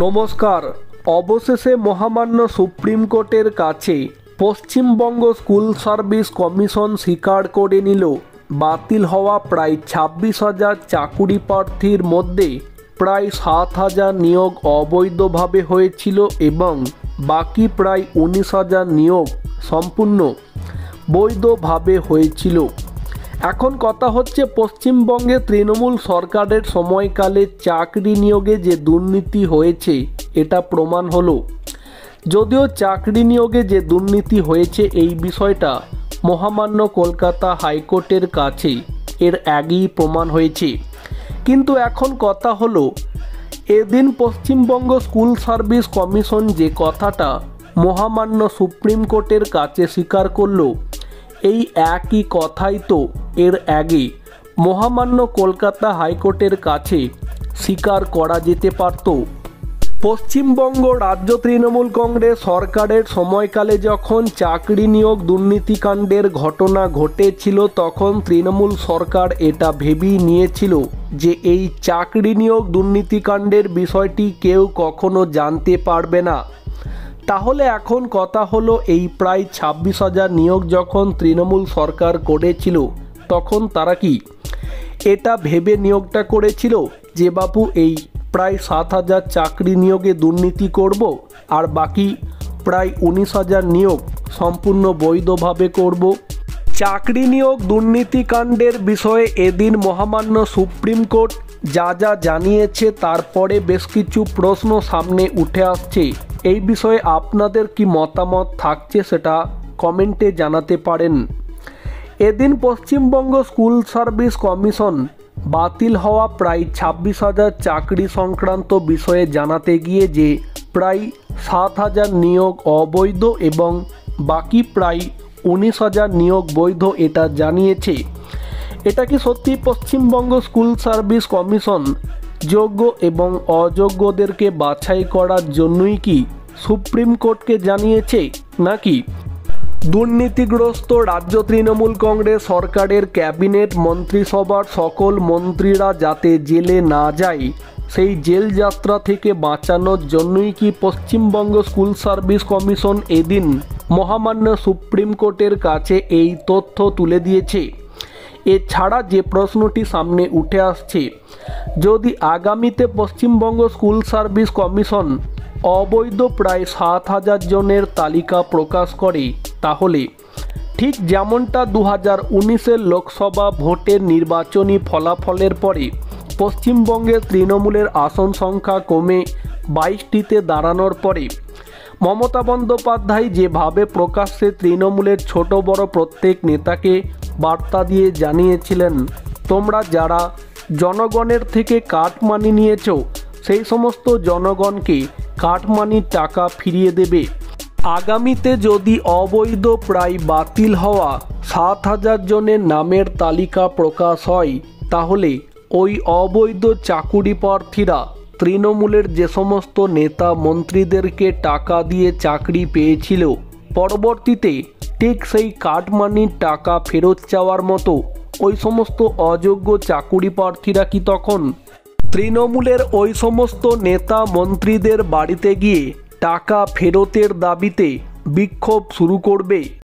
নমস্কার। অবশেষে মহামান্য সুপ্রিম কোর্টের কাছে পশ্চিমবঙ্গ স্কুল সার্ভিস কমিশন স্বীকার করে নিল বাতিল হওয়া প্রায় 26,000 চাকুরি প্রার্থীর মধ্যে প্রায় 7,000 নিয়োগ অবৈধভাবে হয়েছিল এবং বাকি প্রায় 19,000 নিয়োগ সম্পূর্ণ বৈধভাবে হয়েছিল। এখন কথা হচ্ছে, পশ্চিমবঙ্গে তৃণমূল সরকারের সময়কালে চাকরি নিয়োগে যে দুর্নীতি হয়েছে এটা প্রমাণ হলো। যদিও চাকরি নিয়োগে যে দুর্নীতি হয়েছে এই বিষয়টা মহামান্য কলকাতা হাইকোর্টের কাছে এর আগেই প্রমাণ হয়েছে, কিন্তু এখন কথা হলো, এদিন পশ্চিমবঙ্গ স্কুল সার্ভিস কমিশন যে কথাটা মহামান্য সুপ্রিম কোর্টের কাছে স্বীকার করলো, এই একই কথাই তো এর আগে মহামান্য কলকাতা হাইকোর্টের কাছে স্বীকার করা যেতে পারত। পশ্চিমবঙ্গ রাজ্য তৃণমূল কংগ্রেস সরকারের সময়কালে যখন চাকরি নিয়োগ দুর্নীতিকাণ্ডের ঘটনা ঘটেছিল, তখন তৃণমূল সরকার এটা ভেবেই নিয়েছিল যে এই চাকরি নিয়োগ দুর্নীতিকাণ্ডের বিষয়টি কেউ কখনো জানতে পারবে না। তাহলে এখন কথা হলো, এই প্রায় 26,000 নিয়োগ যখন তৃণমূল সরকার করেছিল, তখন তারা কি এটা ভেবে নিয়োগটা করেছিল যে বাপু এই প্রায় 7,000 চাকরি নিয়োগে দুর্নীতি করব আর বাকি প্রায় 19,000 নিয়োগ সম্পূর্ণ বৈধভাবে করব? চাকরি নিয়োগ দুর্নীতিকাণ্ডের বিষয়ে এদিন মহামান্য সুপ্রিম কোর্ট যা যা জানিয়েছে, তারপরে বেশ কিছু প্রশ্ন সামনে উঠে আসছে। এই বিষয়ে আপনাদের কি মতামত থাকছে সেটা কমেন্টে জানাতে পারেন। এদিন পশ্চিমবঙ্গ স্কুল সার্ভিস কমিশন বাতিল হওয়া প্রায় 26,000 চাকরি সংক্রান্ত বিষয়ে জানাতে গিয়ে যে প্রায় 7,000 নিয়োগ অবৈধ এবং বাকি প্রায় 19,000 নিয়োগ বৈধ এটা জানিয়েছে। এটা কি সত্যি পশ্চিমবঙ্গ স্কুল সার্ভিস কমিশন যোগ্য এবং অযোগ্যদেরকে বাছাই করার জন্যই কি সুপ্রিম কোর্টকে জানিয়েছে, নাকি দুর্নীতিগ্রস্ত রাজ্য তৃণমূল কংগ্রেস সরকারের ক্যাবিনেট মন্ত্রিসভার সকল মন্ত্রীরা যাতে জেলে না যায় সেই জেল যাত্রা থেকে বাঁচানোর জন্যই কি পশ্চিমবঙ্গ স্কুল সার্ভিস কমিশন এদিন মহামান্য সুপ্রিম কোর্টের কাছে এই তথ্য তুলে দিয়েছে? এছাড়া যে প্রশ্নটি সামনে উঠে আসছে, যদি আগামীতে পশ্চিমবঙ্গ স্কুল সার্ভিস কমিশন অবৈধ প্রায় 7,000 জনের তালিকা প্রকাশ করে, তাহলে ঠিক যেমনটা 2019-এর লোকসভা ভোটের নির্বাচনী ফলাফলের পরে পশ্চিমবঙ্গের তৃণমূলের আসন সংখ্যা কমে 22টিতে দাঁড়ানোর পরে মমতা বন্দ্যোপাধ্যায় যেভাবে প্রকাশ্যে তৃণমূলের ছোট বড় প্রত্যেক নেতাকে বার্তা দিয়ে জানিয়েছিলেন, তোমরা যারা জনগণের থেকে কাটমানি নিয়েছ সেই সমস্ত জনগণকে কাটমানির টাকা ফিরিয়ে দেবে। আগামীতে যদি অবৈধ প্রায় বাতিল হওয়া 7,000 জনের নামের তালিকা প্রকাশ হয়, তাহলে ওই অবৈধ চাকুরি প্রার্থীরা তৃণমূলের যে সমস্ত নেতা মন্ত্রীদেরকে টাকা দিয়ে চাকরি পেয়েছিল, পরবর্তীতে ঠিক সেই কাটমানির টাকা ফেরত চাওয়ার মতো ওই সমস্ত অযোগ্য চাকুরি প্রার্থীরা কি তখন তৃণমূলের ওই সমস্ত নেতা মন্ত্রীদের বাড়িতে গিয়ে টাকা ফেরতের দাবিতে বিক্ষোভ শুরু করবে?